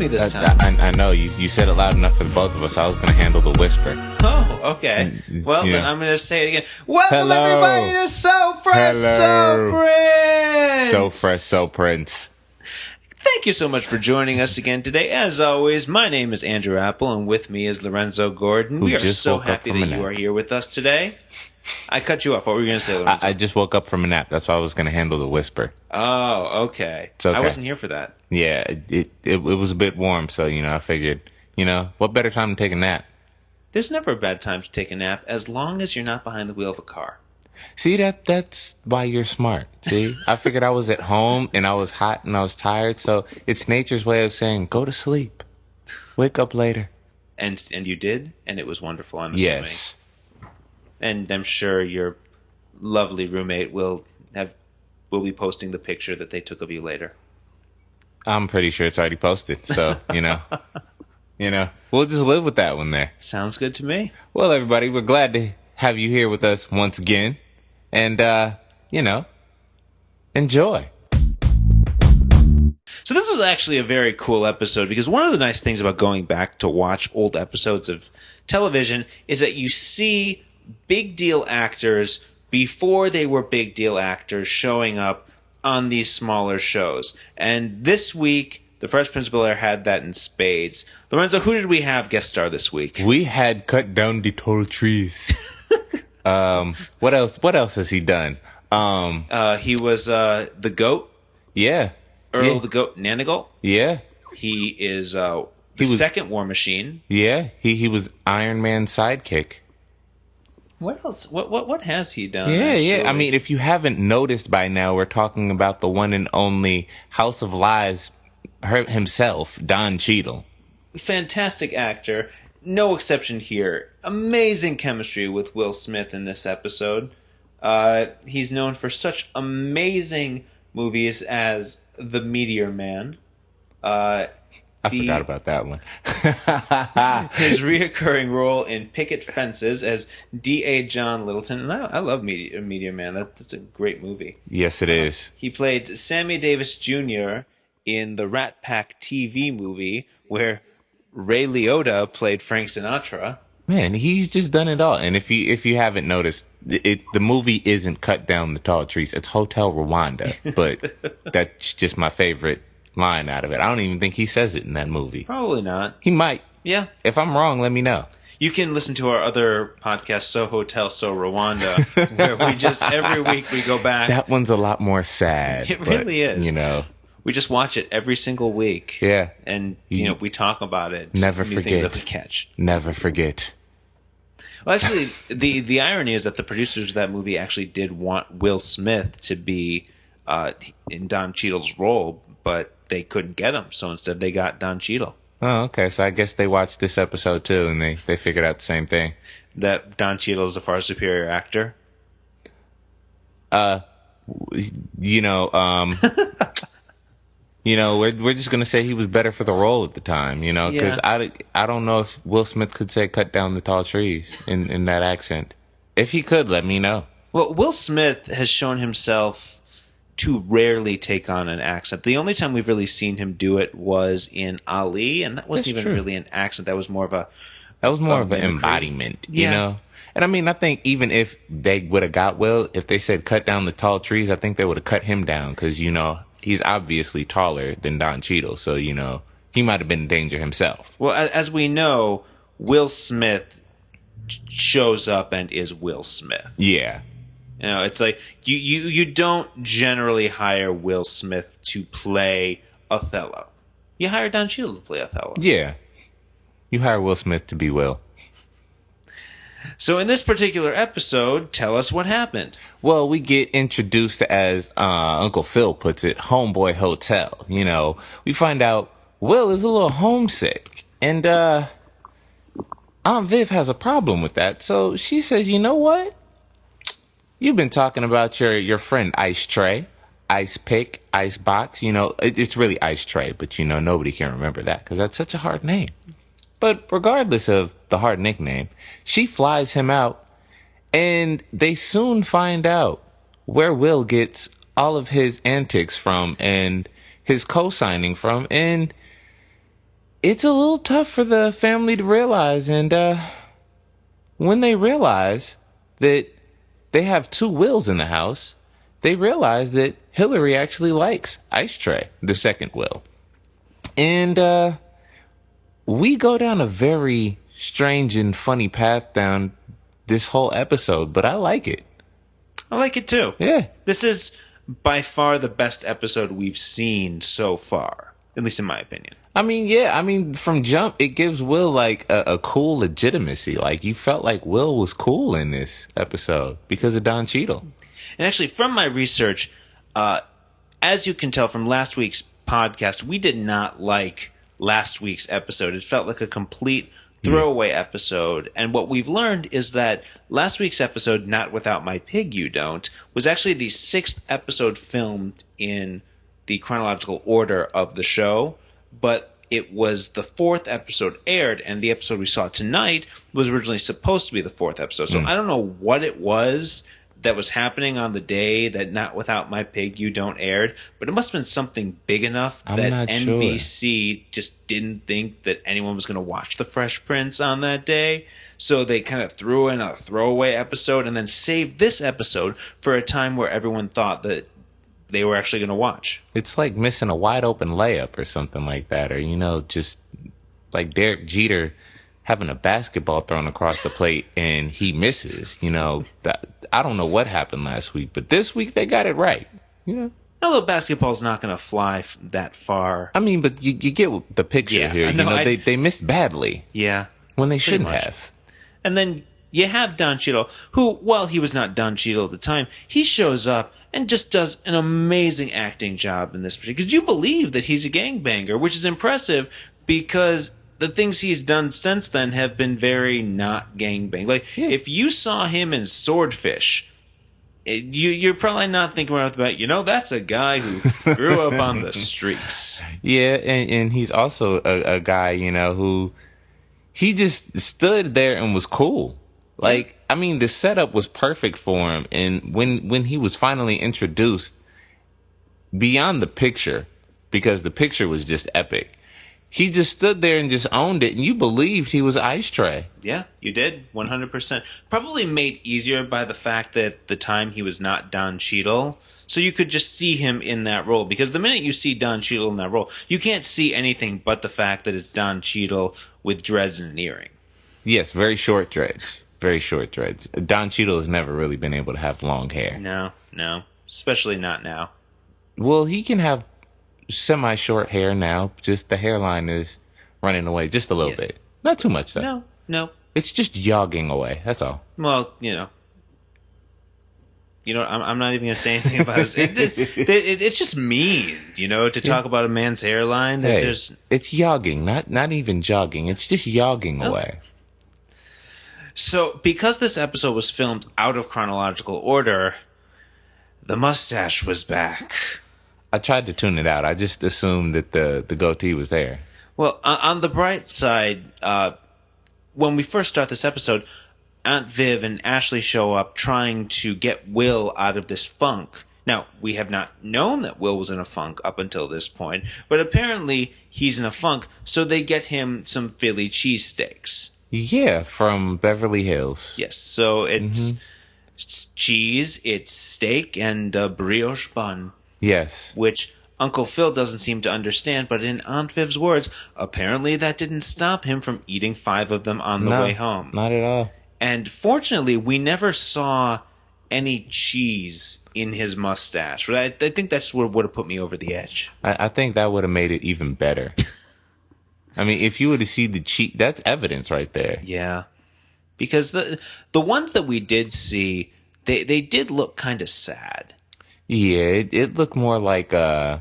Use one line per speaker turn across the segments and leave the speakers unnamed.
me this time.
I know. You said it loud enough for the both of us. I was going to handle the whisper.
Oh, okay. Well,
Yeah.
then I'm going to say it again. Welcome,
Hello.
everybody, to So Fresh, So Prince.
So Fresh, So Prince.
Thank you so much for joining us again today. As always, my name is Andrew Apple, and with me is Lorenzo Gordon. We are so happy that you are here with us today. I cut you off. What were you going to say, Lorenzo?
I just woke up from a nap. That's why I was going to handle the whisper.
Oh, okay.
It's okay.
I wasn't here for that.
Yeah, it was a bit warm, so, I figured, what better time to take a nap?
There's never a bad time to take a nap as long as you're not behind the wheel of a car.
See, that's why you're smart. See, I figured I was at home and I was hot and I was tired, so it's nature's way of saying, go to sleep. Wake up later.
And you did, and it was wonderful, I'm assuming.
Yes.
And I'm sure your lovely roommate will be posting the picture that they took of you later.
I'm pretty sure it's already posted, so, we'll just live with that one there.
Sounds good to me.
Well, everybody, we're glad to have you here with us once again. And, enjoy.
So this was actually a very cool episode because one of the nice things about going back to watch old episodes of television is that you see big deal actors before they were big deal actors showing up on these smaller shows. And this week, The Fresh Prince of Bel-Air had that in spades. Lorenzo, who did we have guest star this week?
We had cut down the tall trees. What else has he done?
He was the GOAT.
Yeah.
Earl the Goat Nanigal.
Yeah.
He is the second War Machine.
Yeah. He was Iron Man's sidekick.
What else? What has he done?
Yeah,
actually?
yeah. I mean, if you haven't noticed by now, we're talking about the one and only House of Lies himself, Don Cheadle.
Fantastic actor. No exception here. Amazing chemistry with Will Smith in this episode. He's known for such amazing movies as The Meteor Man.
I forgot about that one.
His reoccurring role in Picket Fences as D.A. John Littleton. And I love Meteor Man. That's a great movie.
Yes, it is.
He played Sammy Davis Jr. in the Rat Pack TV movie where Ray Liotta played Frank Sinatra.
Man, he's just done it all. And if you haven't noticed, the movie isn't Cut Down the Tall Trees. It's Hotel Rwanda. But that's just my favorite line out of it. I don't even think he says it in that movie.
Probably not.
He might.
Yeah.
If I'm wrong, let me know.
You can listen to our other podcast, So Hotel, So Rwanda, where we just, every week we go back.
That one's a lot more sad.
It really is. We just watch it every single week.
Yeah.
And, we talk about it.
Never
new
forget.
Things that we catch.
Never forget.
Well, actually, the irony is that the producers of that movie actually did want Will Smith to be in Don Cheadle's role, but they couldn't get him. So instead they got Don Cheadle.
Oh, okay. So I guess they watched this episode too, and they figured out the same thing.
That Don Cheadle is a far superior actor?
We're just gonna say he was better for the role at the time, because I don't know if Will Smith could say "cut down the tall trees" in that accent. If he could, let me know. Well,
Will Smith has shown himself to rarely take on an accent. The only time we've really seen him do it was in Ali, and that wasn't even really an accent. That was more of an
embodiment, you know. And I mean, I think even if they would have got Will, if they said "cut down the tall trees," I think they would have cut him down because he's obviously taller than Don Cheadle, so, he might have been in danger himself.
Well, as we know, Will Smith shows up and is Will Smith.
Yeah.
It's like you don't generally hire Will Smith to play Othello. You hire Don Cheadle to play Othello.
Yeah. You hire Will Smith to be Will.
So in this particular episode, tell us what happened.
Well, we get introduced as Uncle Phil puts it, Homeboy Hotel. We find out Will is a little homesick. And Aunt Viv has a problem with that. So she says, you know what? You've been talking about your friend Ice Tray, Ice Pick, Ice Box. It's really Ice Tray, but nobody can remember that because that's such a hard name. But regardless of the hard nickname, she flies him out, and they soon find out where Will gets all of his antics from and his co-signing from, and it's a little tough for the family to realize. And when they realize that they have two Wills in the house, they realize that Hillary actually likes Ice Tray, the second Will. And we go down a very strange and funny path down this whole episode, but I like it.
I like it too.
Yeah.
This is by far the best episode we've seen so far, at least in my opinion.
I mean, yeah, from jump, it gives Will like a cool legitimacy. Like, you felt like Will was cool in this episode because of Don Cheadle.
And actually, from my research, as you can tell from last week's podcast, we did not like last week's episode. It felt like a complete throwaway episode. And what we've learned is that last week's episode, Not Without My Pig You Don't, was actually the 6th episode filmed in the chronological order of the show, but it was the 4th episode aired, and the episode we saw tonight was originally supposed to be the 4th episode. So I don't know what it was that was happening on the day that Not Without My Pig You Don't aired, but it must have been something big enough that NBC just didn't think that anyone was going to watch The Fresh Prince on that day. So they kind of threw in a throwaway episode and then saved this episode for a time where everyone thought that they were actually going to watch.
It's like missing a wide open layup or something like that, or, just like Derek Jeter having a basketball thrown across the plate and he misses. I don't know what happened last week, but this week they got it right.
Although basketball's not going to fly that far.
I mean, but you get the picture here. They missed badly.
Yeah.
When they shouldn't have.
And then you have Don Cheadle, who, while he was not Don Cheadle at the time, he shows up and just does an amazing acting job in this particular. Because you believe that he's a gangbanger, which is impressive because the things he's done since then have been very not gangbang. Like, if you saw him in Swordfish, you're probably not thinking right off the bat, that's a guy who grew up on the streets.
Yeah, and he's also a guy, who he just stood there and was cool. Like, the setup was perfect for him. And when he was finally introduced, beyond the picture, because the picture was just epic, he just stood there and just owned it, and you believed he was Ice Tray.
Yeah, you did, 100%. Probably made easier by the fact that at the time he was not Don Cheadle, so you could just see him in that role. Because the minute you see Don Cheadle in that role, you can't see anything but the fact that it's Don Cheadle with dreads and an earring.
Yes, very short dreads. Very short dreads. Don Cheadle has never really been able to have long hair.
No. Especially not now.
Well, he can have semi-short hair now. Just the hairline is running away just a little bit. Not too much, though.
No.
It's just jogging away. That's all.
Well, I'm not even going to say anything about this. It's just mean, to talk about a man's hairline.
It's jogging, not even jogging. It's just jogging away.
So, because this episode was filmed out of chronological order, the mustache was back.
I tried to tune it out. I just assumed that the goatee was there.
Well, on the bright side, when we first start this episode, Aunt Viv and Ashley show up trying to get Will out of this funk. Now, we have not known that Will was in a funk up until this point, but apparently he's in a funk, so they get him some Philly cheesesteaks.
Yeah, from Beverly Hills.
Yes, so it's cheese, it's steak, and a brioche bun.
Yes.
Which Uncle Phil doesn't seem to understand, but in Aunt Viv's words, apparently that didn't stop him from eating 5 of them on the way home.
Not at all.
And fortunately, we never saw any cheese in his mustache. I think that's what would have put me over the edge.
I think that would have made it even better. If you were to see the cheese, that's evidence right there.
Yeah. Because the ones that we did see, they did look kind of sad.
Yeah, it looked more like one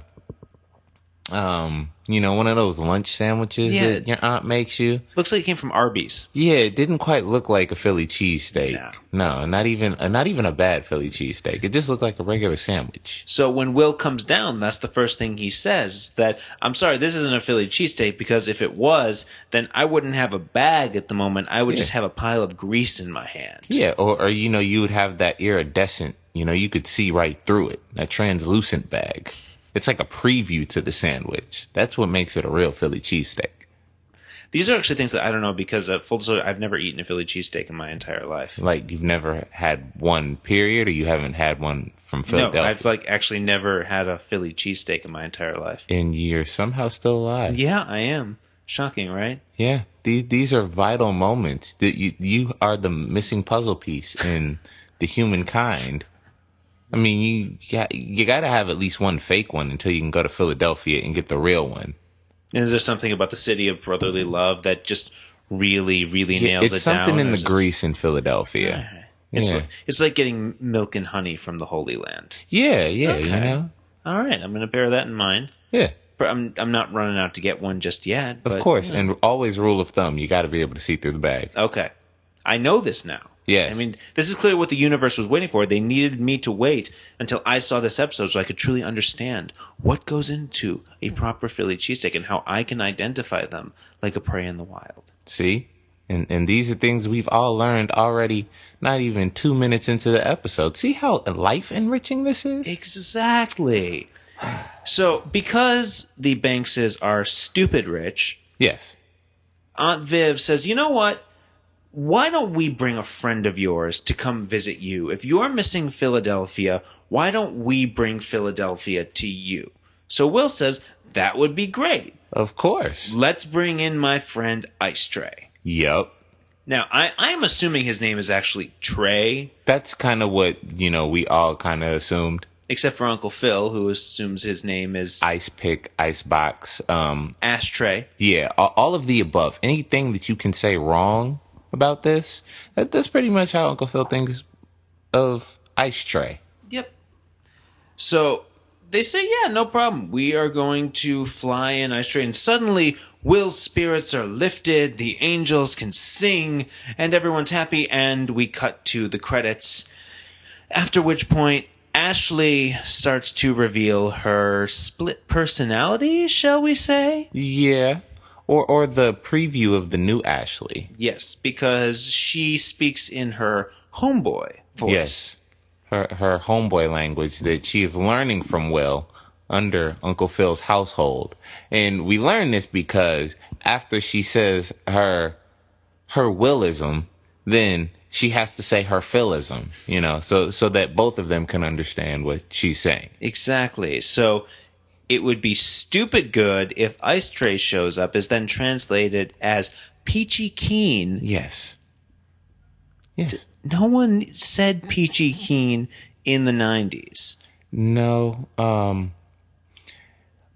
of those lunch sandwiches that your aunt makes you.
Looks like it came from Arby's.
Yeah, it didn't quite look like a Philly cheesesteak. No, not even a bad Philly cheesesteak. It just looked like a regular sandwich.
So when Will comes down, that's the first thing he says, that, I'm sorry, this isn't a Philly cheesesteak, because if it was, then I wouldn't have a bag at the moment. I would just have a pile of grease in my hand.
Yeah, or you would have that iridescent, you could see right through it, that translucent bag. It's like a preview to the sandwich. That's what makes it a real Philly cheesesteak.
These are actually things that I don't know because, full disclosure, I've never eaten a Philly cheesesteak in my entire life.
Like, you've never had one, period, or you haven't had one from Philadelphia?
No, I've actually never had a Philly cheesesteak in my entire life.
And you're somehow still alive.
Yeah, I am. Shocking, right?
Yeah, these are vital moments. That you are the missing puzzle piece in the humankind. I mean, you got to have at least one fake one until you can go to Philadelphia and get the real one.
And is there something about the city of brotherly love that just really, really nails it down?
It's something in the grease in Philadelphia.
It's like getting milk and honey from the Holy Land.
Yeah,
Okay.
you know.
All right, I'm going to bear that in mind.
Yeah.
But I'm not running out to get one just yet.
Of course, and always rule of thumb, you got to be able to see through the bag.
Okay. I know this now.
Yes.
I mean, this is clearly what the universe was waiting for. They needed me to wait until I saw this episode so I could truly understand what goes into a proper Philly cheesesteak and how I can identify them like a prey in the wild.
See? And these are things we've all learned already, not even 2 minutes into the episode. See how life-enriching this is?
Exactly. So, because the Bankses are stupid rich,
yes,
Aunt Viv says, you know what? Why don't we bring a friend of yours to come visit you? If you're missing Philadelphia, why don't we bring Philadelphia to you? So Will says, that would be great.
Of course.
Let's bring in my friend Ice Tray.
Yep.
Now, I'm assuming his name is actually Trey.
That's kind of what, we all kind of assumed.
Except for Uncle Phil, who assumes his name is
Ice Pick, Icebox.
Ashtray.
Yeah, all of the above. Anything that you can say wrong about this, that's pretty much how Uncle Phil thinks of Ice Tray.
Yep. So they say, yeah, no problem. We are going to fly in Ice Tray. And suddenly, Will's spirits are lifted, the angels can sing, and everyone's happy. And we cut to the credits. After which point, Ashley starts to reveal her split personality, shall we say?
Yeah. Or the preview of the new Ashley.
Yes, because she speaks in her homeboy voice.
Yes, her homeboy language that she is learning from Will under Uncle Phil's household. And we learn this because after she says her Willism, then she has to say her Philism, so that both of them can understand what she's saying.
Exactly. So it would be stupid good if Ice Tray shows up is then translated as Peachy Keen.
Yes.
No one said Peachy Keen in the 90s.
No.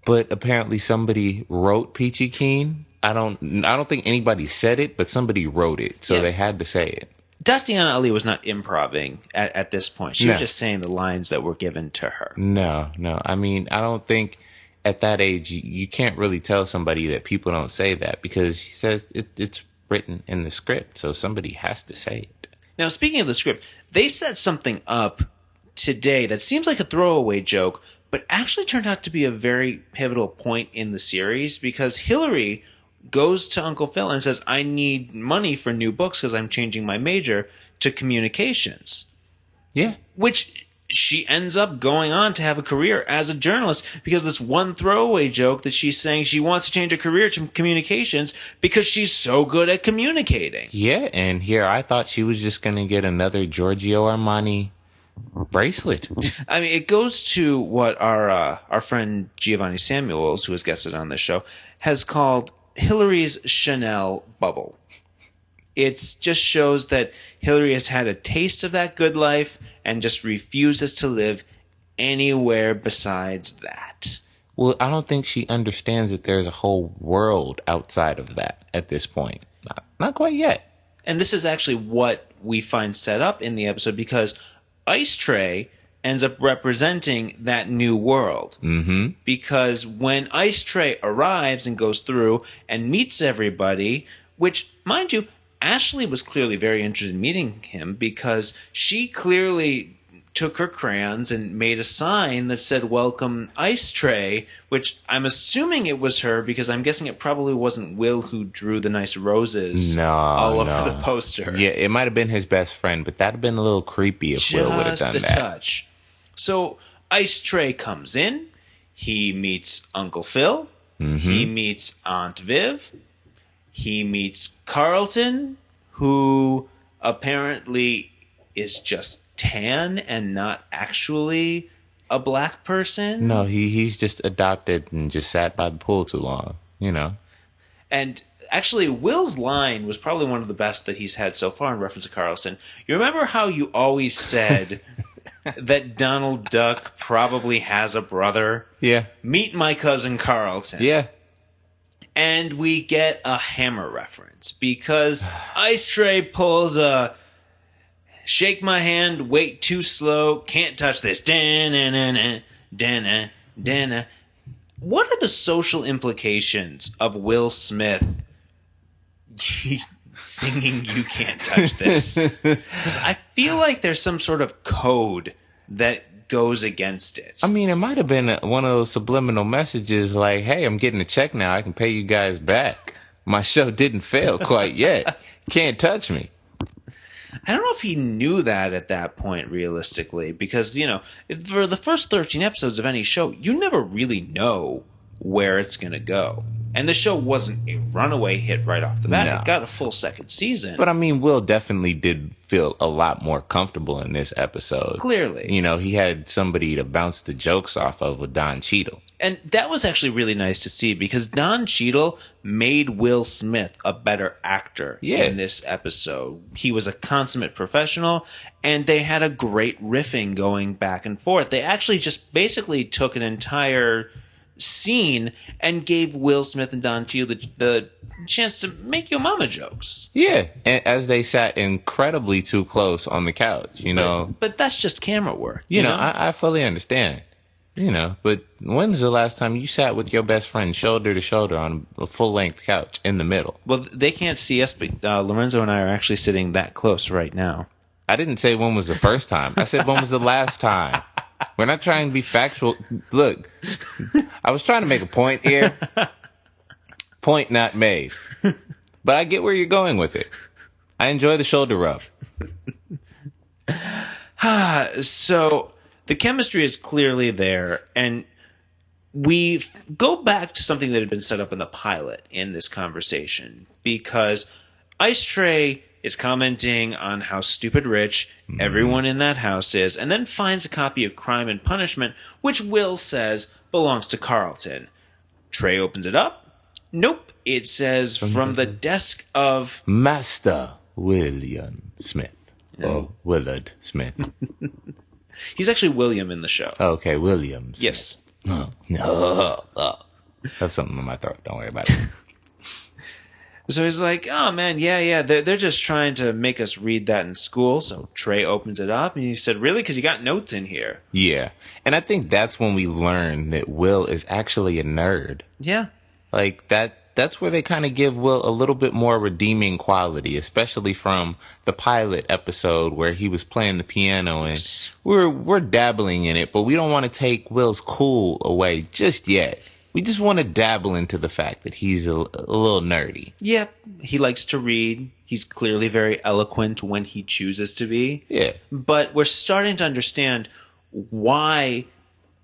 But apparently somebody wrote Peachy Keen. I don't think anybody said it, but somebody wrote it, so they had to say it.
Tatiana Ali was not improvising at this point. She was just saying the lines that were given to her.
No. I mean, I don't think at that age you can't really tell somebody that people don't say that because she says it's written in the script, so somebody has to say it.
Now, speaking of the script, they set something up today that seems like a throwaway joke, but actually turned out to be a very pivotal point in the series because Hillary goes to Uncle Phil and says, I need money for new books because I'm changing my major to communications.
Yeah.
Which she ends up going on to have a career as a journalist because this one throwaway joke that she's saying she wants to change her career to communications because she's so good at communicating.
Yeah, and here I thought she was just going to get another Giorgio Armani bracelet.
I mean, it goes to what our friend Giovanni Samuels, who has guested on this show, has called Hillary's Chanel bubble. It just shows that Hillary has had a taste of that good life and just refuses to live anywhere besides that.
Well, I don't think she understands that there's a whole world outside of that at this point. Not quite yet.
And this is actually what we find set up in the episode because Ice Tray ends up representing that new world.
Mm-hmm.
Because when Ice Tray arrives and goes through and meets everybody, which, mind you, Ashley was clearly very interested in meeting him because she clearly took her crayons and made a sign that said, welcome Ice Tray, which I'm assuming it was her because I'm guessing it probably wasn't Will who drew the nice roses all over the poster.
Yeah, it might have been his best friend, but that would have been a little creepy if Will would have done that.
Just a touch. So Ice Tray comes in. He meets Uncle Phil.
Mm-hmm.
He meets Aunt Viv. He meets Carlton, who apparently is just tan and not actually a black person.
No, he's just adopted and just sat by the pool too long, you know.
And actually, Will's line was probably one of the best that he's had so far in reference to Carlton. You remember how you always said that Donald Duck probably has a brother?
Yeah.
Meet my cousin Carlton.
Yeah.
And we get a Hammer reference because Ice Tray pulls a shake my hand, wait too slow, can't touch this. Da-na-na-na, da-na, da-na. What are the social implications of Will Smith singing "You Can't Touch This"? Because I feel like there's some sort of code that goes against it.
I mean, it might have been one of those subliminal messages like, hey, I'm getting a check now. I can pay you guys back. My show didn't fail quite yet. Can't touch me.
I don't know if he knew that at that point, realistically, because, you know, for the first 13 episodes of any show, you never really know where it's going to go. And the show wasn't a runaway hit right off the bat.
No.
It got a full second season.
But, I mean, Will definitely did feel a lot more comfortable in this episode.
Clearly.
You know, he had somebody to bounce the jokes off of with Don Cheadle.
And that was actually really nice to see because Don Cheadle made Will Smith a better actor in this episode. He was a consummate professional, and they had a great riffing going back and forth. They actually just basically took an entire scene and gave Will Smith and Don Cheadle the chance to make your mama jokes.
Yeah, and as they sat incredibly too close on the couch, you know.
But that's just camera work.
You know, I fully understand. You know, but when's the last time you sat with your best friend shoulder to shoulder on a full-length couch in the middle?
Well, they can't see us, but Lorenzo and I are actually sitting that close right now.
I didn't say when was the first time. I said when was the last time. We're not trying to be factual. Look, I was trying to make a point here. Point not made. But I get where you're going with it. I enjoy the shoulder rub.
So the chemistry is clearly there, and we go back to something that had been set up in the pilot in this conversation, because Ice Tray is commenting on how stupid rich everyone in that house is, and then finds a copy of Crime and Punishment, which Will says belongs to Carlton. Tray opens it up. Nope. It says from the desk of
Master William Smith. Or Willard Smith.
He's actually William in the show.
Okay, William Smith.
Yes.
No. Have something in my throat. Don't worry about it.
So he's like, oh, man, yeah, they're just trying to make us read that in school. So Trey opens it up, and he said, really? Because you got notes in here.
Yeah. And I think that's when we learn that Will is actually a nerd.
Yeah. Like,
that's where they kind of give Will a little bit more redeeming quality, especially from the pilot episode where he was playing the piano, and we're dabbling in it, but we don't want to take Will's cool away just yet. We just want to dabble into the fact that he's a little nerdy.
Yep. He likes to read. He's clearly very eloquent when he chooses to be.
Yeah.
But we're starting to understand why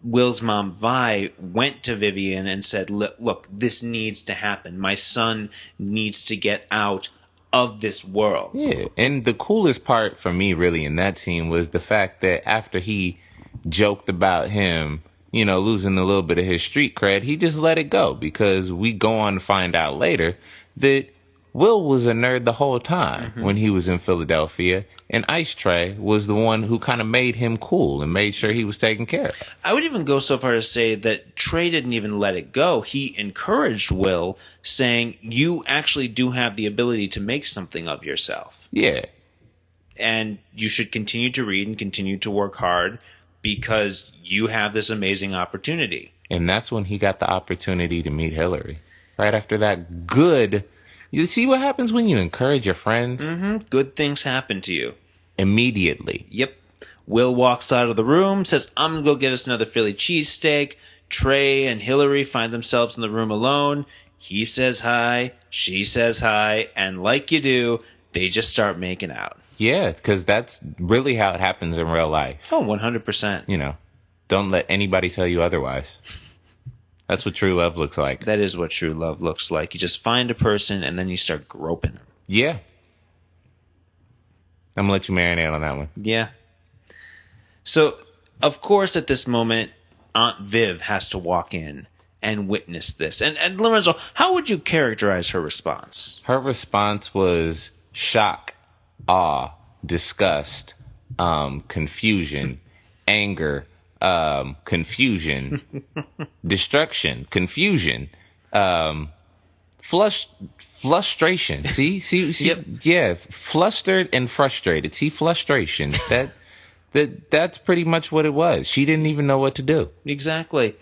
Will's mom, Vi, went to Vivian and said, look, this needs to happen. My son needs to get out of this world.
Yeah. And the coolest part for me, really, in that scene was the fact that after he joked about him, you know, losing a little bit of his street cred, he just let it go, because we go on to find out later that Will was a nerd the whole time when he was in Philadelphia, and Ice Tray was the one who kind of made him cool and made sure he was taken care of.
I would even go so far as to say that Trey didn't even let it go. He encouraged Will, saying, you actually do have the ability to make something of yourself.
Yeah.
And you should continue to read and continue to work hard, because you have this amazing opportunity.
And that's when he got the opportunity to meet Hillary. Right after that good... You see what happens when you encourage your friends?
Mm-hmm. Good things happen to you.
Immediately.
Yep. Will walks out of the room, says, I'm going to go get us another Philly cheesesteak. Trey and Hillary find themselves in the room alone. He says hi, she says hi, and like you do, they just start making out.
Yeah, because that's really how it happens in real life.
Oh, 100%.
You know, don't let anybody tell you otherwise. That's what true love looks like.
That is what true love looks like. You just find a person and then you start groping them.
Yeah. I'm going to let you marinate on that one.
Yeah. So, of course, at this moment, Aunt Viv has to walk in and witness this. And Lorenzo, how would you characterize her response?
Her response was shock, awe, disgust, confusion, anger, confusion, destruction, confusion, frustration. See,
Yep.
Yeah, flustered and frustrated. See, frustration. That's pretty much what it was. She didn't even know what to do.
Exactly.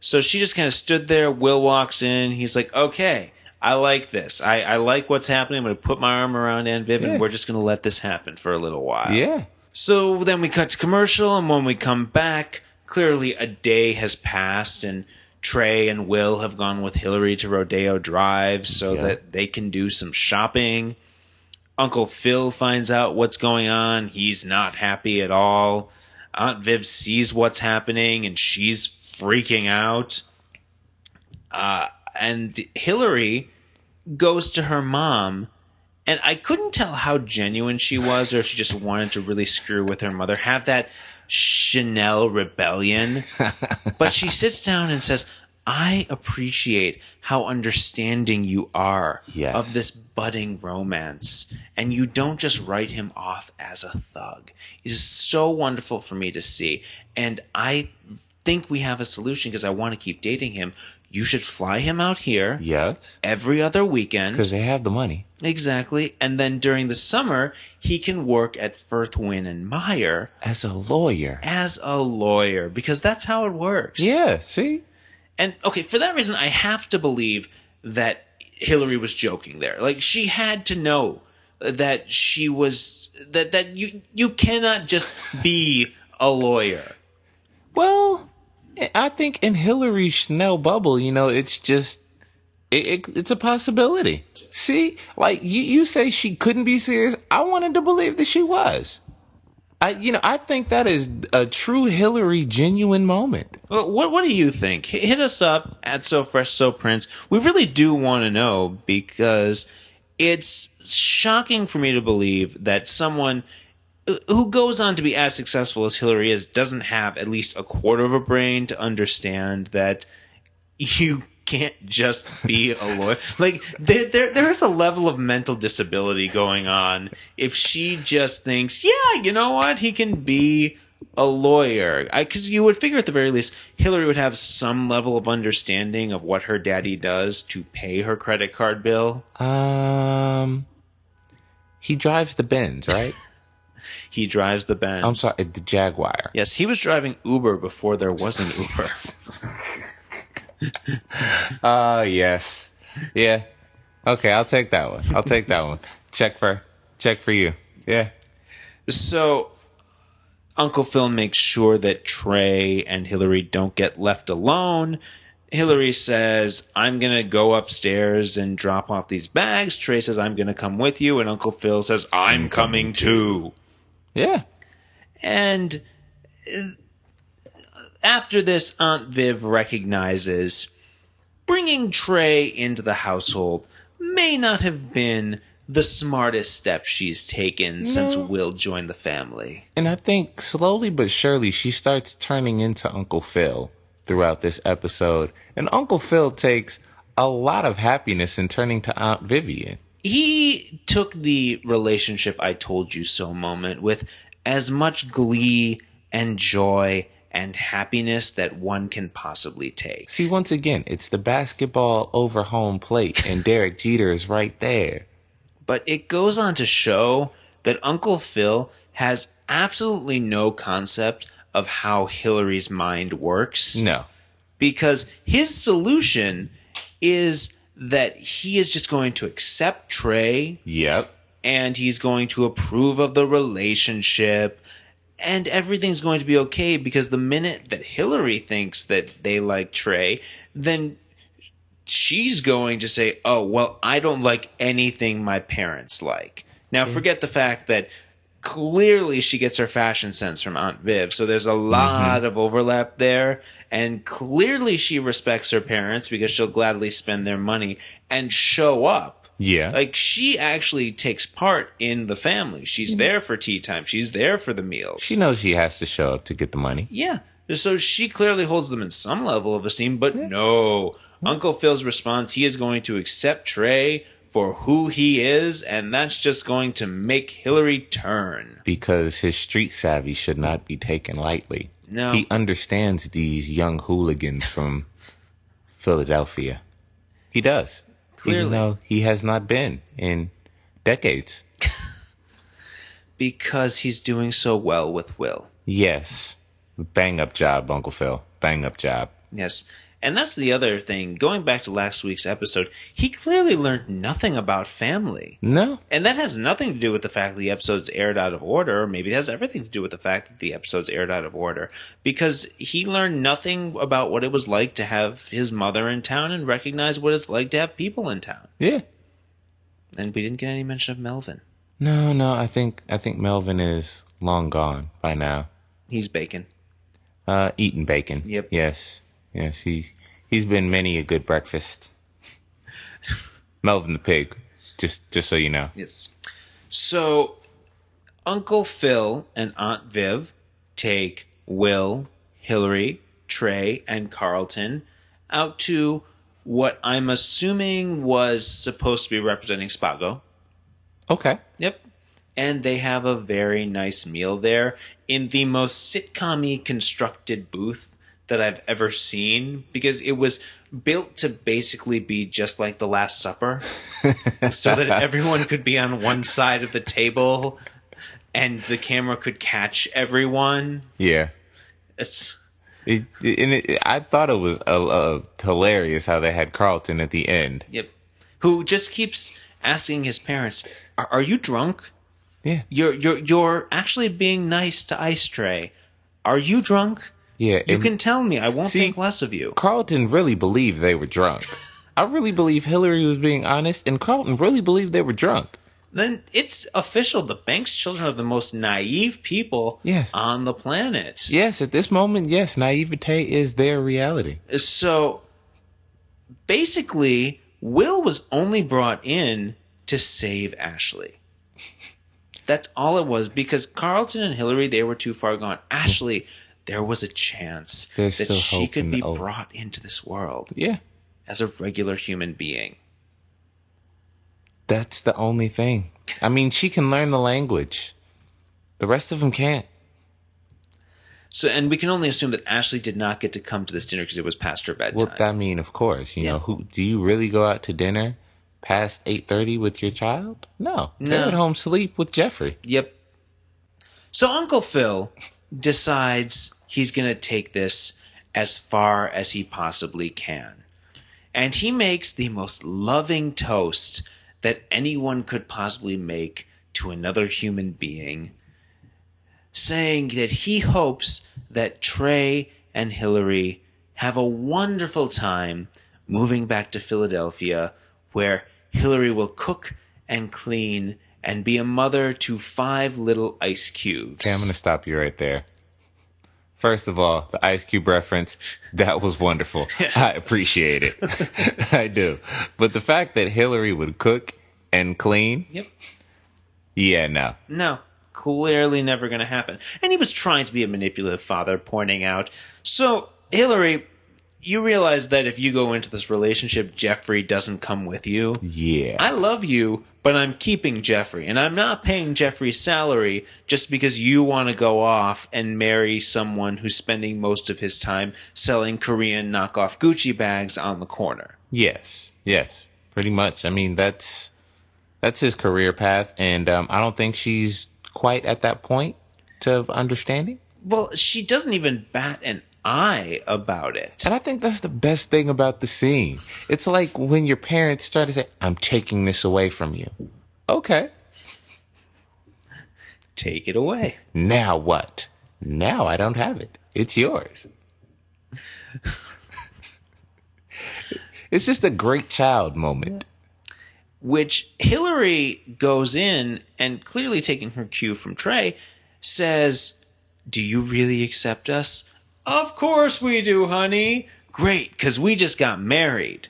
So she just kind of stood there. Will walks in. He's like, okay, I like this. I like what's happening. I'm going to put my arm around Aunt Viv, and we're just going to let this happen for a little while.
Yeah.
So then we cut to commercial, and when we come back, clearly a day has passed, and Trey and Will have gone with Hillary to Rodeo Drive so that they can do some shopping. Uncle Phil finds out what's going on. He's not happy at all. Aunt Viv sees what's happening, and she's freaking out. And Hillary goes to her mom, and I couldn't tell how genuine she was or if she just wanted to really screw with her mother, have that Chanel rebellion. But she sits down and says, I appreciate how understanding you are of this budding romance, and you don't just write him off as a thug. It's so wonderful for me to see, and I think we have a solution because I want to keep dating him. You should fly him out here every other weekend.
Because they have the money.
Exactly. And then during the summer, he can work at Firth, Wynn and Meyer.
As a lawyer.
Because that's how it works.
Yeah, see?
And, okay, for that reason, I have to believe that Hillary was joking there. Like, she had to know that she was – that you cannot just be a lawyer.
Well, I think in Hillary's Chanel bubble, it's just it's a possibility. See, like you say she couldn't be serious. I wanted to believe that she was. I think that is a true Hillary genuine moment.
Well, what do you think? Hit us up at So Fresh So Prince. We really do want to know because it's shocking for me to believe that someone who goes on to be as successful as Hillary is doesn't have at least a quarter of a brain to understand that you can't just be a lawyer. Like, there's a level of mental disability going on if she just thinks, yeah, you know what, he can be a lawyer. Because you would figure at the very least Hillary would have some level of understanding of what her daddy does to pay her credit card bill.
He drives the Benz, right?
He drives the Benz.
I'm sorry, the Jaguar.
Yes, he was driving Uber before there was an Uber.
Yes. Yeah. Okay, I'll take that one. Check for you. Yeah.
So Uncle Phil makes sure that Trey and Hillary don't get left alone. Hillary says, I'm going to go upstairs and drop off these bags. Trey says, I'm going to come with you. And Uncle Phil says, I'm coming too.
Yeah.
And after this, Aunt Viv recognizes bringing Trey into the household may not have been the smartest step she's taken since Will joined the family.
And I think slowly but surely she starts turning into Uncle Phil throughout this episode. And Uncle Phil takes a lot of happiness in turning to Aunt Vivian.
He took the relationship I told you so moment with as much glee and joy and happiness that one can possibly take.
See, once again, it's the basketball over home plate, and Derek Jeter is right there.
But it goes on to show that Uncle Phil has absolutely no concept of how Hillary's mind works.
No.
Because his solution is that he is just going to accept Trey.
Yep.
And he's going to approve of the relationship. And everything's going to be okay because the minute that Hillary thinks that they like Trey, then she's going to say, oh, well, I don't like anything my parents like. Now, forget the fact that clearly she gets her fashion sense from Aunt Viv, so there's a lot of overlap there, and clearly she respects her parents because she'll gladly spend their money and show up.
Yeah.
Like, she actually takes part in the family. She's there for tea time. She's there for the meals.
She knows she has to show up to get the money.
Yeah. So she clearly holds them in some level of esteem, but no. Uncle Phil's response, he is going to accept Trey for who he is, and that's just going to make Hillary turn.
Because his street savvy should not be taken lightly.
No.
He understands these young hooligans from Philadelphia. He does.
Clearly.
Even though he has not been in decades.
Because he's doing so well with Will.
Yes. Bang up job, Uncle Phil. Bang up job.
Yes. And that's the other thing. Going back to last week's episode, he clearly learned nothing about family.
No.
And that has nothing to do with the fact that the episode's aired out of order, or maybe it has everything to do with the fact that the episode's aired out of order. Because he learned nothing about what it was like to have his mother in town and recognize what it's like to have people in town.
Yeah.
And we didn't get any mention of Melvin.
No, I think Melvin is long gone by now.
He's bacon.
Eating bacon.
Yep.
Yes, he's been many a good breakfast. Melvin the pig, just so you know.
Yes. So, Uncle Phil and Aunt Viv take Will, Hillary, Trey, and Carlton out to what I'm assuming was supposed to be representing Spago.
Okay.
Yep. And they have a very nice meal there in the most sitcom-y constructed booth that I've ever seen, because it was built to basically be just like The Last Supper, so that everyone could be on one side of the table and the camera could catch everyone.
Yeah. I thought it was hilarious how they had Carlton at the end.
Yep. Who just keeps asking his parents, "Are you drunk?
Yeah.
You're actually being nice to Ice Tray. Are you drunk?
Yeah.
You can tell me. I won't think less of you."
Carlton really believed they were drunk. I really believe Hillary was being honest, and Carlton really believed they were drunk.
Then it's official. The Banks children are the most naive people on the planet.
Yes, at this moment, yes, naivete is their reality.
So, basically, Will was only brought in to save Ashley. That's all it was, because Carlton and Hillary, they were too far gone. Ashley, there was a chance that she could be brought into this world as a regular human being.
That's the only thing. I mean, she can learn the language. The rest of them can't.
So, and we can only assume that Ashley did not get to come to this dinner because it was past her bedtime.
Well, I mean, of course. You know, do you really go out to dinner past 8:30 with your child? No. They're at home sleep with Jeffrey.
Yep. So Uncle Phil decides he's going to take this as far as he possibly can. And he makes the most loving toast that anyone could possibly make to another human being, saying that he hopes that Trey and Hillary have a wonderful time moving back to Philadelphia, where Hillary will cook and clean and be a mother to 5 little ice cubes.
Okay, I'm going to stop you right there. First of all, the Ice Cube reference, that was wonderful. I appreciate it. I do. But the fact that Hillary would cook and clean?
Yep.
Yeah, no.
No. Clearly never going to happen. And he was trying to be a manipulative father, pointing out, so, Hillary, you realize that if you go into this relationship, Jeffrey doesn't come with you?
Yeah.
I love you, but I'm keeping Jeffrey, and I'm not paying Jeffrey's salary just because you want to go off and marry someone who's spending most of his time selling Korean knockoff Gucci bags on the corner.
Yes, pretty much. I mean, that's his career path, and I don't think she's quite at that point of understanding.
Well, she doesn't even bat an eye about it.
And I think that's the best thing about the scene. It's like when your parents start to say, "I'm taking this away from you." Okay.
Take it away.
Now what? Now I don't have it. It's yours. It's just a great child moment.
which Hillary goes in and, clearly taking her cue from Trey, says, "Do you really accept us?" "Of course we do, honey." "Great, because we just got married."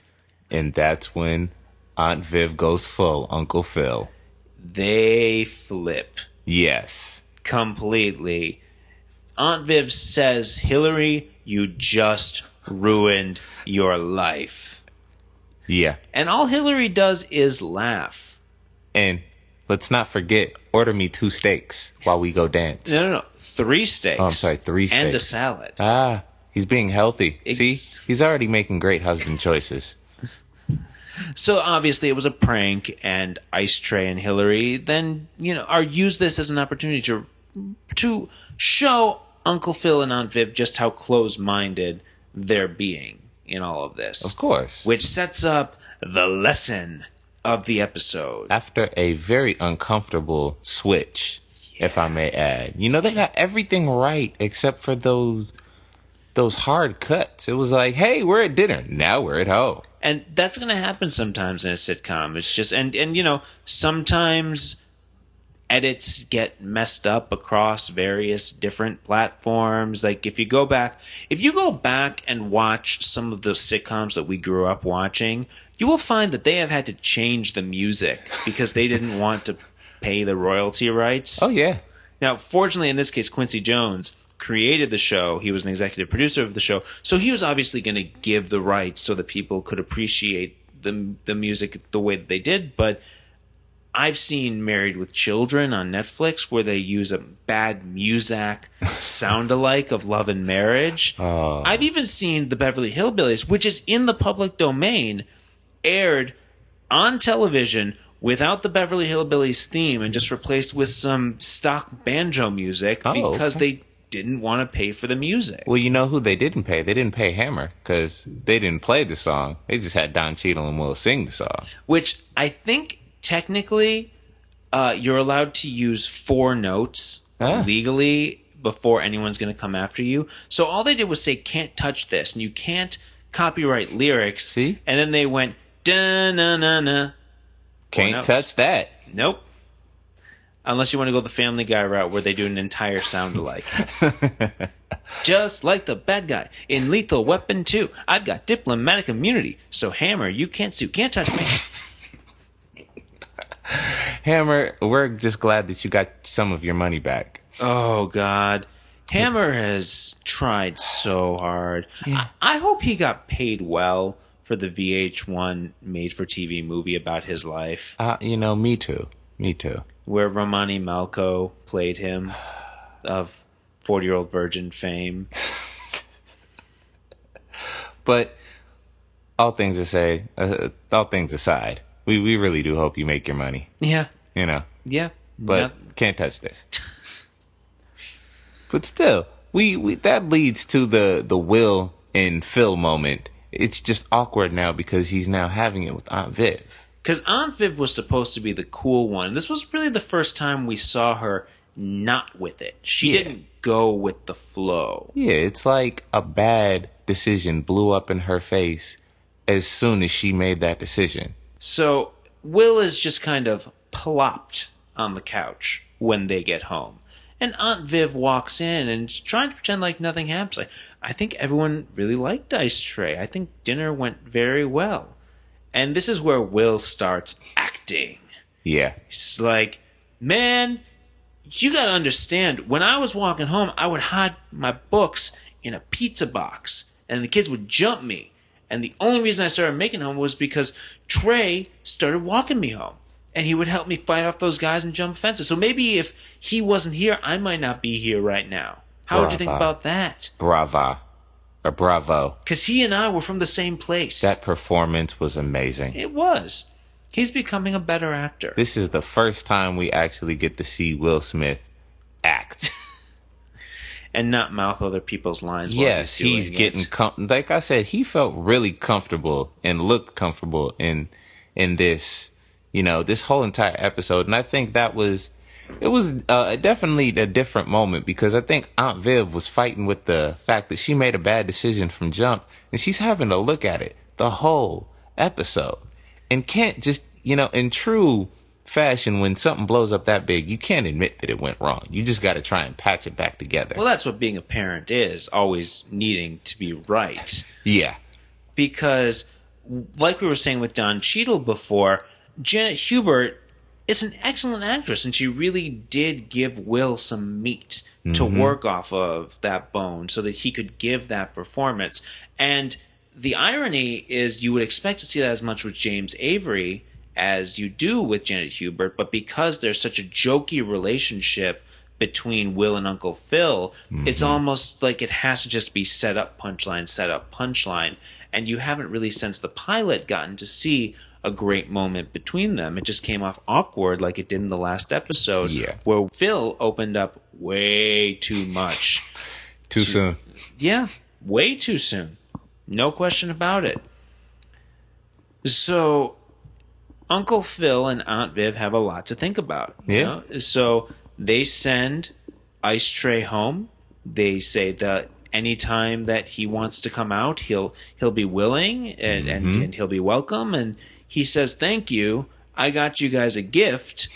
And that's when Aunt Viv goes full Uncle Phil.
They flip.
Yes.
Completely. Aunt Viv says, "Hillary, you just ruined your life."
Yeah.
And all Hillary does is laugh.
And let's not forget, order me 2 steaks while we go dance.
No. 3 steaks.
Oh, I'm sorry, 3 steaks.
And a salad.
He's being healthy. See? He's already making great husband choices.
So obviously it was a prank, and Ice Tray and Hillary then, use this as an opportunity to show Uncle Phil and Aunt Viv just how close-minded they're being in all of this.
Of course.
Which sets up the lesson of the episode.
After a very uncomfortable switch, if I may add. They got everything right except for those hard cuts. It was like, hey, we're at dinner. Now we're at home.
And that's going to happen sometimes in a sitcom. It's just, and sometimes edits get messed up across various different platforms. Like if you go back and watch some of those sitcoms that we grew up watching, you will find that they have had to change the music because they didn't want to pay the royalty rights.
Oh, yeah.
Now, fortunately, in this case, Quincy Jones created the show. He was an executive producer of the show. So he was obviously going to give the rights so that people could appreciate the music the way that they did. But I've seen Married with Children on Netflix where they use a bad Muzak sound-alike of Love and Marriage.
Oh.
I've even seen The Beverly Hillbillies, which is in the public domain, aired on television without the Beverly Hillbillies theme and just replaced with some stock banjo music because they didn't want to pay for the music.
Well, you know who they didn't pay? They didn't pay Hammer because they didn't play the song. They just had Don Cheadle and Will sing the song.
Which I think technically you're allowed to use 4 notes legally before anyone's going to come after you. So all they did was say, "Can't touch this," and you can't copyright lyrics.
See?
And then they went, "Da-na-na-na."
Can't touch that.
Nope. Unless you want to go the Family Guy route where they do an entire sound alike. Just like the bad guy in Lethal Weapon 2. I've got diplomatic immunity, so Hammer, you can't sue. Can't touch me.
Hammer, we're just glad that you got some of your money back.
Oh, God. Hammer has tried so hard.
Yeah.
I hope he got paid well for the VH1 made-for-TV movie about his life.
Me too. Me too.
Where Romani Malco played him of 40-Year-Old Virgin fame.
But all things aside, we really do hope you make your money.
Yeah.
Yeah. But
Yeah.
can't touch this. But still, we that leads to the Will and Phil moment. It's just awkward now because he's now having it with Aunt Viv.
Because Aunt Viv was supposed to be the cool one. This was really the first time we saw her not with it. She didn't go with the flow.
Yeah, it's like a bad decision blew up in her face as soon as she made that decision.
So Will is just kind of plopped on the couch when they get home. And Aunt Viv walks in and is trying to pretend like nothing happens. Like, I think everyone really liked Ice Tray. I think dinner went very well. And this is where Will starts acting.
Yeah.
He's like, "Man, you got to understand, when I was walking home, I would hide my books in a pizza box, and the kids would jump me. And the only reason I started making home was because Trey started walking me home. And he would help me fight off those guys and jump fences. So maybe if he wasn't here, I might not be here right now." How would you think about that?
Bravo.
Because he and I were from the same place.
That performance was amazing.
It was. He's becoming a better actor.
This is the first time we actually get to see Will Smith act.
And not mouth other people's lines.
Yes, he's getting like I said, he felt really comfortable and looked comfortable in this, this whole entire episode. And I think it was definitely a different moment because I think Aunt Viv was fighting with the fact that she made a bad decision from jump, and she's having to look at it the whole episode. and can't just, in true fashion, when something blows up that big, you can't admit that it went wrong. You just got to try and patch it back together.
Well, that's what being a parent is, always needing to be right.
Yeah.
Because, like we were saying with Don Cheadle before, Janet Hubert is an excellent actress, and she really did give Will some meat to work off of that bone so that he could give that performance. And the irony is you would expect to see that as much with James Avery as you do with Janet Hubert, but because there's such a jokey relationship between Will and Uncle Phil, it's almost like it has to just be set up punchline, and you haven't really since the pilot gotten to see a great moment between them. It just came off awkward like it did in the last episode, where Phil opened up way too much.
Too soon.
Yeah, way too soon. No question about it. So Uncle Phil and Aunt Viv have a lot to think about.
Yeah.
So they send Ice Tray home. They say that anytime that he wants to come out, he'll be willing and he'll be welcome. And he says, "Thank you. I got you guys a gift."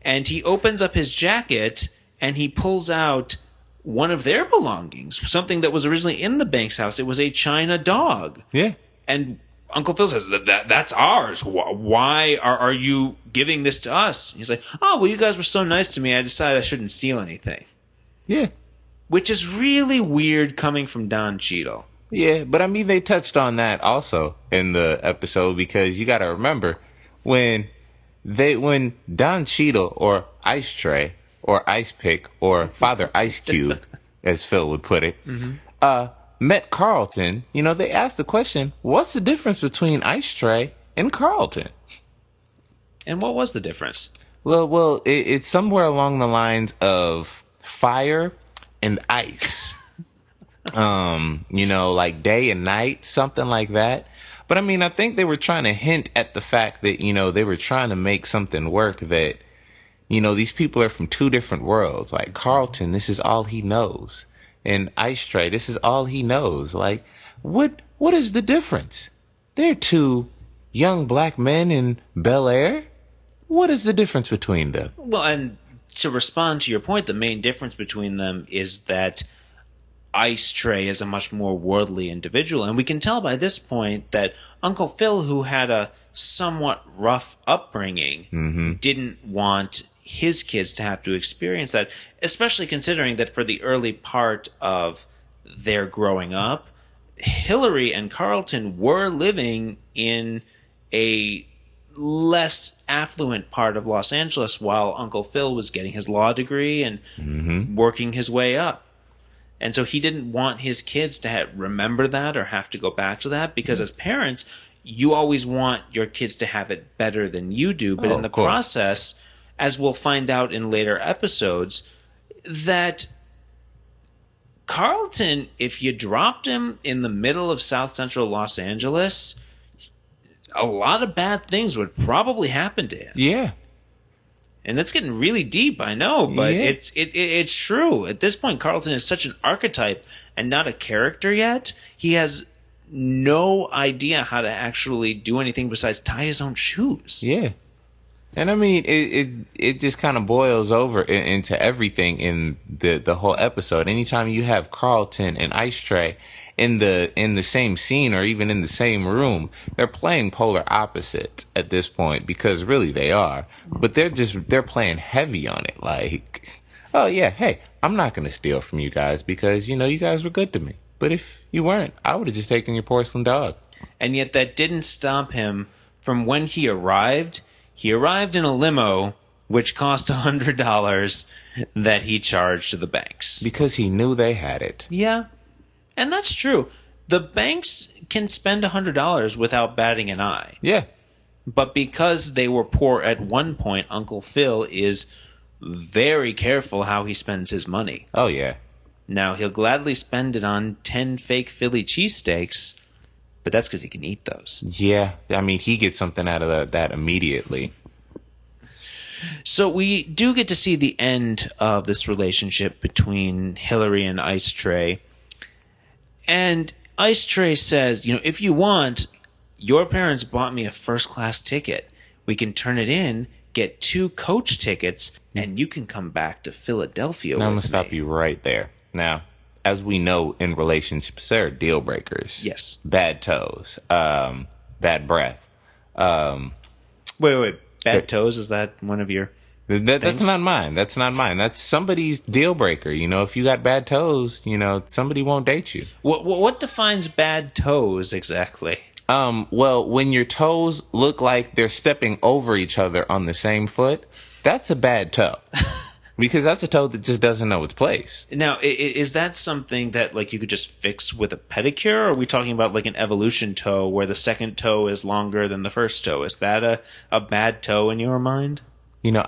And he opens up his jacket and he pulls out one of their belongings, something that was originally in the Banks house. It was a China dog.
Yeah.
And Uncle Phil says, that's ours. Why are you giving this to us? He's like, "Oh, well, you guys were so nice to me, I decided I shouldn't steal anything."
Yeah.
Which is really weird coming from Don Cheadle.
Yeah, but I mean, they touched on that also in the episode, because you got to remember when Don Cheadle or Ice Tray or Ice Pick or Father Ice Cube, as Phil would put it, met Carlton, they asked the question, what's the difference between Ice Tray and Carlton?
And what was the difference?
Well, it's somewhere along the lines of fire and ice. Like day and night, something like that. But I mean, I think they were trying to hint at the fact that, they were trying to make something work that, these people are from two different worlds. Like Carlton, this is all he knows. And Ice Tray, this is all he knows. Like, what is the difference? They're two young black men in Bel Air. What is the difference between them?
Well, and to respond to your point, the main difference between them is that Ice Tray is a much more worldly individual. And we can tell by this point that Uncle Phil, who had a somewhat rough upbringing, didn't want his kids to have to experience that, especially considering that for the early part of their growing up, Hillary and Carlton were living in a less affluent part of Los Angeles while Uncle Phil was getting his law degree and working his way up. And so he didn't want his kids to remember that or have to go back to that, because as parents, you always want your kids to have it better than you do. But in the process, as we'll find out in later episodes, that Carlton, if you dropped him in the middle of South Central Los Angeles, a lot of bad things would probably happen to him.
Yeah.
And that's getting really deep, I know, but it's true. At this point, Carlton is such an archetype and not a character yet. He has no idea how to actually do anything besides tie his own shoes.
Yeah. And I mean, it just kind of boils over into everything in the whole episode. Anytime you have Carlton and Ice Tray in the same scene or even in the same room, they're playing polar opposites at this point, because really they are. But they're playing heavy on it. Like, oh yeah, hey, I'm not going to steal from you guys because, you guys were good to me. But if you weren't, I would have just taken your porcelain dog.
And yet that didn't stop him from when he arrived. He arrived in a limo, which cost $100 that he charged to the Banks.
Because he knew they had it.
Yeah, and that's true. The Banks can spend $100 without batting an eye.
Yeah.
But because they were poor at one point, Uncle Phil is very careful how he spends his money.
Oh, yeah.
Now, he'll gladly spend it on 10 fake Philly cheesesteaks, but that's because he can eat those.
Yeah, I mean, he gets something out of that immediately.
So we do get to see the end of this relationship between Hillary and Ice Tray. And Ice Tray says, if you want, your parents bought me a first-class ticket. We can turn it in, get 2 coach tickets, and you can come back to Philadelphia with me.
Now I'm going to stop you right there. Now, as we know in relationships, there are deal breakers.
Yes.
Bad toes. Bad breath.
Wait. Bad toes, is that one of your...
That's not mine. That's somebody's deal breaker. If you got bad toes, somebody won't date you.
What defines bad toes exactly?
Well, when your toes look like they're stepping over each other on the same foot, that's a bad toe. Because that's a toe that just doesn't know its place.
Now, is that something that you could just fix with a pedicure? Or are we talking about an evolution toe where the second toe is longer than the first toe? Is that a bad toe in your mind?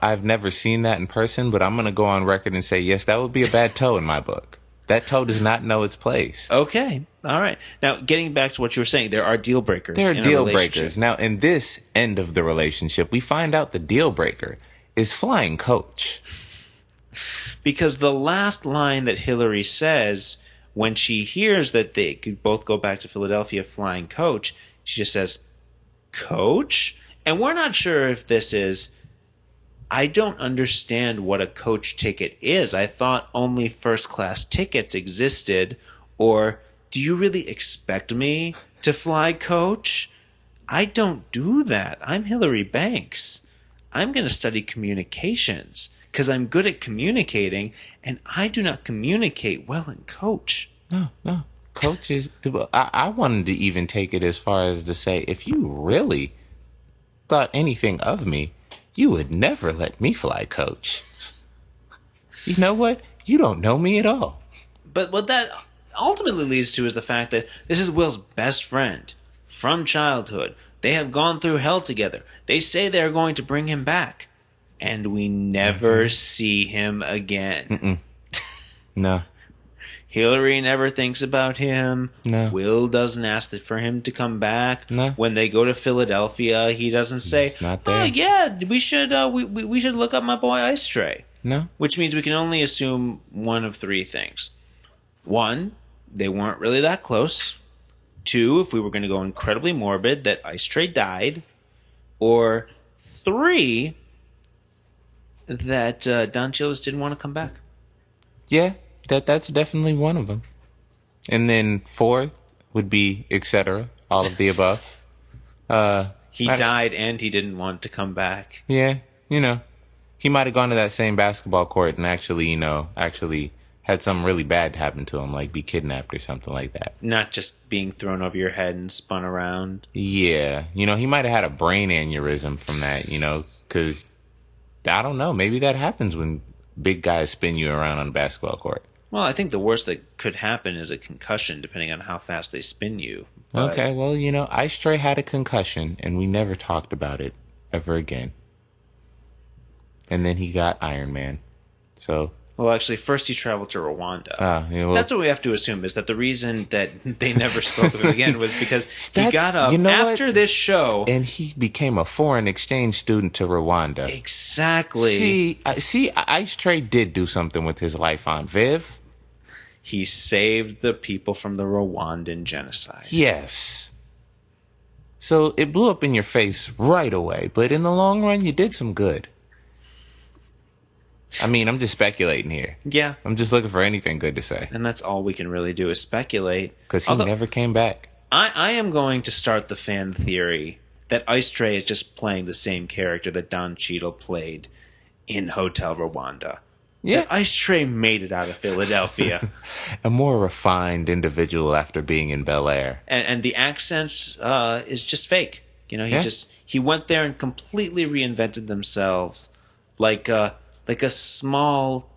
I've never seen that in person, but I'm going to go on record and say, yes, that would be a bad toe in my book. That toe does not know its place.
Okay. All right. Now, getting back to what you were saying, there are deal breakers.
There are deal breakers. Now, in this end of the relationship, we find out the deal breaker is flying coach.
Because the last line that Hillary says when she hears that they could both go back to Philadelphia flying coach, she just says, coach? And we're not sure if this is... I don't understand what a coach ticket is. I thought only first-class tickets existed. Or do you really expect me to fly coach? I don't do that. I'm Hillary Banks. I'm going to study communications because I'm good at communicating, and I do not communicate well in coach.
No. Coach is... I wanted to even take it as far as to say, if you really thought anything of me, you would never let me fly coach. You know what? You don't know me at all.
But what that ultimately leads to is the fact that this is Will's best friend from childhood. They have gone through hell together. They say they're going to bring him back. And we never see him again.
No.
Hillary never thinks about him.
No.
Will doesn't ask for him to come back.
No.
When they go to Philadelphia, he doesn't say,
He's not there.
"Oh yeah, we should look up my boy Ice Tray."
No.
Which means we can only assume one of 3 things. 1, they weren't really that close. 2, if we were going to go incredibly morbid, that Ice Tray died. Or 3, that Don Cheadle just didn't want to come back.
Yeah. That's definitely one of them. And then 4 would be etc. All of the above.
He died and he didn't want to come back.
Yeah, he might have gone to that same basketball court and actually had something really bad happen to him, like be kidnapped or something like that.
Not just being thrown over your head and spun around.
Yeah, he might have had a brain aneurysm from that, because I don't know, maybe that happens when big guys spin you around on a basketball court.
Well, I think the worst that could happen is a concussion, depending on how fast they spin you. But...
Okay, well, Ice Tray had a concussion, and we never talked about it ever again. And then he got Iron Man. So...
Well, actually, first he traveled to Rwanda.
Well,
that's what we have to assume, is that the reason that they never spoke of him again was because he got up after this show.
And he became a foreign exchange student to Rwanda.
Exactly.
See, Ice Tray did do something with his life, Aunt Viv.
He saved the people from the Rwandan genocide.
Yes. So it blew up in your face right away, but in the long run, you did some good. I mean, I'm just speculating here.
Yeah.
I'm just looking for anything good to say.
And that's all we can really do is speculate.
Because he never came back.
I am going to start the fan theory that Ice Tray is just playing the same character that Don Cheadle played in Hotel Rwanda.
Yeah.
That Ice Tray made it out of Philadelphia.
A more refined individual after being in Bel Air.
And the accent is just fake. He went there and completely reinvented themselves like a small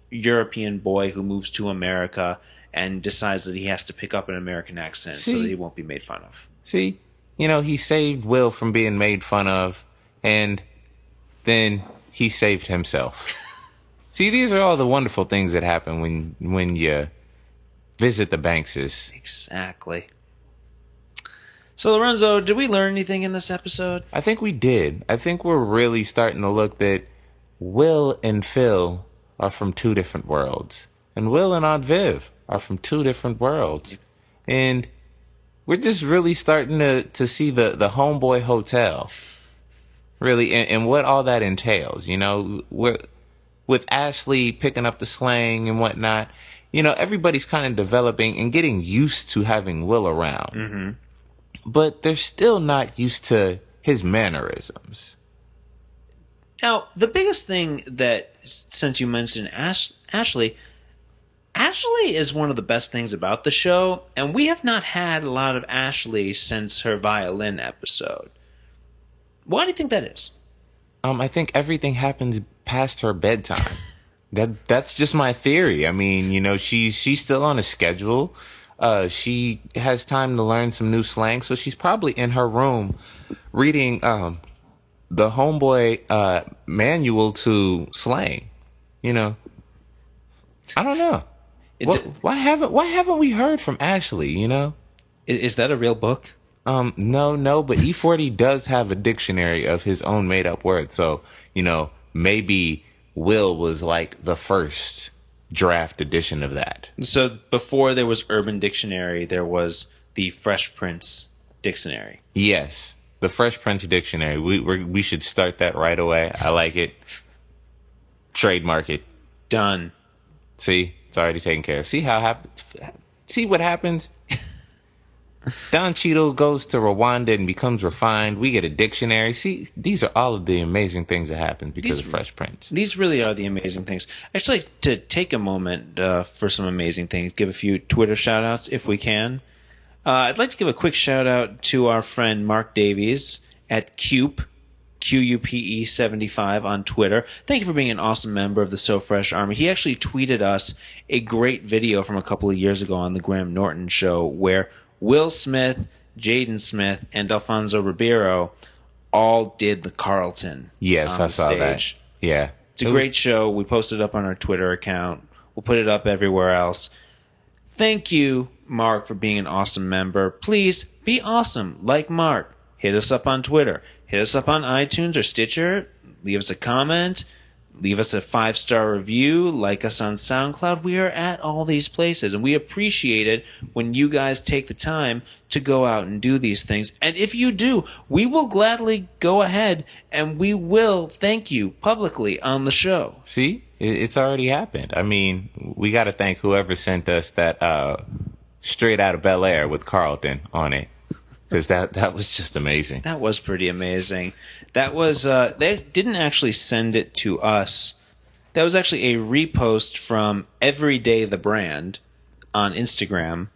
European boy who moves to America and decides that he has to pick up an American accent so that he won't be made fun of.
See, he saved Will from being made fun of, and then he saved himself. See, these are all the wonderful things that happen when you visit the Bankses.
Exactly. So, Lorenzo, did we learn anything in this episode?
I think we did. I think we're really starting to look that Will and Phil are from 2 different worlds. And Will and Aunt Viv are from 2 different worlds. And we're just really starting to see the Homeboy Hotel, really, and what all that entails. With Ashley picking up the slang and whatnot, everybody's kind of developing and getting used to having Will around.
Mm-hmm.
But they're still not used to his mannerisms.
Now, the biggest thing that, since you mentioned Ashley is one of the best things about the show, and we have not had a lot of Ashley since her violin episode. Why do you think that is?
I think everything happens past her bedtime. That's just my theory. I mean, she's still on a schedule. She has time to learn some new slang, so she's probably in her room reading the Homeboy manual to slang. I don't know. Why haven't we heard from Ashley?
Is that a real book?
No, but E40 does have a dictionary of his own made up words, so maybe Will was like the first draft edition of that.
So before there was Urban Dictionary, there was the Fresh Prince Dictionary.
Yes, the Fresh Prince Dictionary. We should start that right away. I like it. Trademark it.
Done.
See, it's already taken care of. See what happens? Don Cheadle goes to Rwanda and becomes refined. We get a dictionary. See, these are all of the amazing things that happen because of Fresh Prince.
These really are the amazing things. I'd actually like to take a moment for some amazing things. Give a few Twitter shout-outs if we can. I'd like to give a quick shout-out to our friend Mark Davies at QUPE, QUPE 75 on Twitter. Thank you for being an awesome member of the So Fresh Army. He actually tweeted us a great video from a couple of years ago on the Graham Norton Show where Will Smith, Jaden Smith, and Alfonso Ribeiro all did the Carlton.
Yes, I saw
stage.
That. Yeah.
It's a great show. We posted it up on our Twitter account. We'll put it up everywhere else. Thank you, Mark, for being an awesome member. Please be awesome like Mark. Hit us up on Twitter. Hit us up on iTunes or Stitcher. Leave us a comment. Leave us a 5-star review. Like us on SoundCloud. We are at all these places, and we appreciate it when you guys take the time to go out and do these things. And if you do, we will gladly go ahead and we will thank you publicly on the show.
See? It's already happened. I mean, we got to thank whoever sent us that Straight Out of Bel Air with Carlton on it. Because that was just amazing.
That was pretty amazing. That was they didn't actually send it to us. That was actually a repost from Everyday the Brand on Instagram,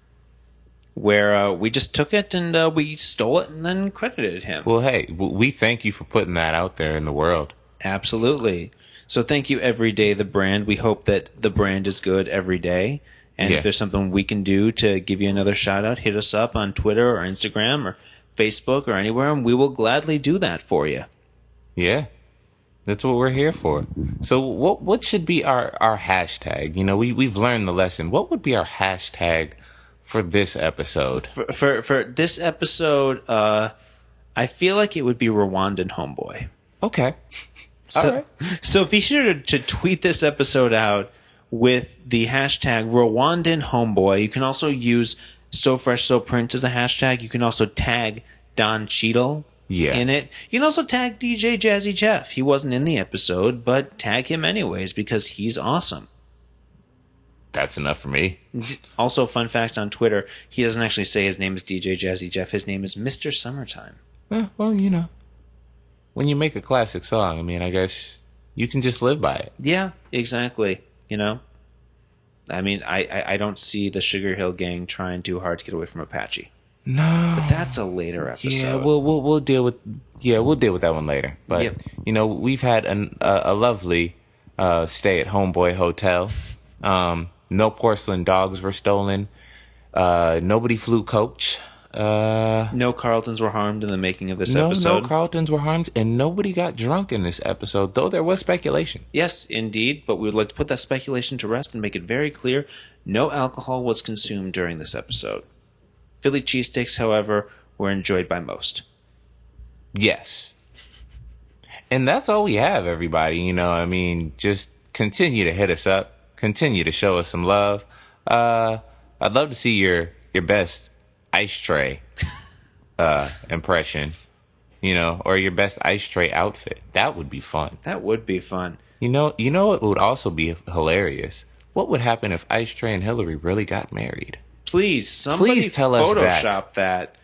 where we just took it and we stole it and then credited him.
Well, hey, we thank you for putting that out there in the world.
Absolutely. So thank you, Everyday the Brand. We hope that the brand is good every day. And if there's something we can do to give you another shout-out, hit us up on Twitter or Instagram or Facebook or anywhere, and we will gladly do that for you.
Yeah, that's what we're here for. So what should be our hashtag? We've learned the lesson. What would be our hashtag for this episode?
For this episode, I feel like it would be Rwandan Homeboy.
Okay.
All
right.
So be sure to tweet this episode out with the hashtag Rwandan Homeboy. You can also use So Fresh So Prince as a hashtag. You can also tag Don Cheadle in it. You can also tag DJ Jazzy Jeff. He wasn't in the episode, but tag him anyways because he's awesome.
That's enough for me.
Also, fun fact on Twitter, he doesn't actually say his name is DJ Jazzy Jeff. His name is Mr. Summertime.
Well, when you make a classic song, I mean, I guess you can just live by it.
Yeah, exactly. I mean, I don't see the Sugar Hill Gang trying too hard to get away from Apache.
No,
but that's a later episode.
Yeah, we'll deal with that one later. But we've had a lovely stay at Homeboy Hotel. No porcelain dogs were stolen. Nobody flew coach.
No Carltons were harmed in the making of this episode.
No Carltons were harmed, and nobody got drunk in this episode, though there was speculation.
Yes, indeed, but we would like to put that speculation to rest and make it very clear no alcohol was consumed during this episode. Philly cheesesteaks, however, were enjoyed by most.
Yes. And that's all we have, everybody. I mean, just continue to hit us up. Continue to show us some love. I'd love to see your best ice tray impression, or your best ice tray outfit. That would be fun.
That would be fun.
It would also be hilarious. What would happen if Ice Tray and Hillary really got married?
Please, somebody
tell us
Photoshop that.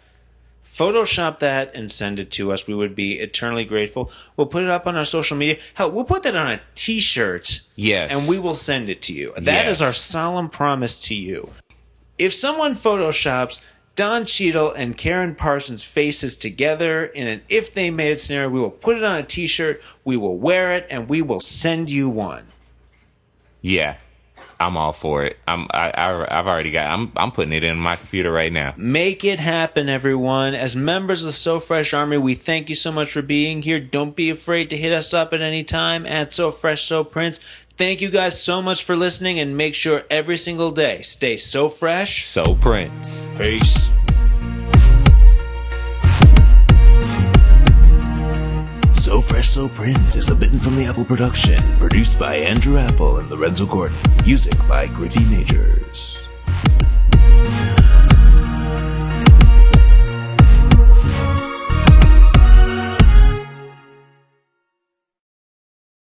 Photoshop that and send it to us. We would be eternally grateful. We'll put it up on our social media. Hell, we'll put that on a T-shirt.
Yes.
And we will send it to you. That is our solemn promise to you. If someone Photoshops Don Cheadle and Karen Parsons' faces together in an If They Made It scenario, we will put it on a T-shirt, we will wear it, and we will send you one.
Yeah. I'm all for it. I've already got. I'm putting it in my computer right now.
Make it happen, everyone. As members of the So Fresh Army, we thank you so much for being here. Don't be afraid to hit us up at any time at So Fresh So Prince. Thank you guys so much for listening, and make sure every single day stay so fresh,
so Prince.
Peace.
So Fresh So Prince is a Bitten from the Apple production, produced by Andrew Apple and Lorenzo Gordon. Music by Griffey Majors.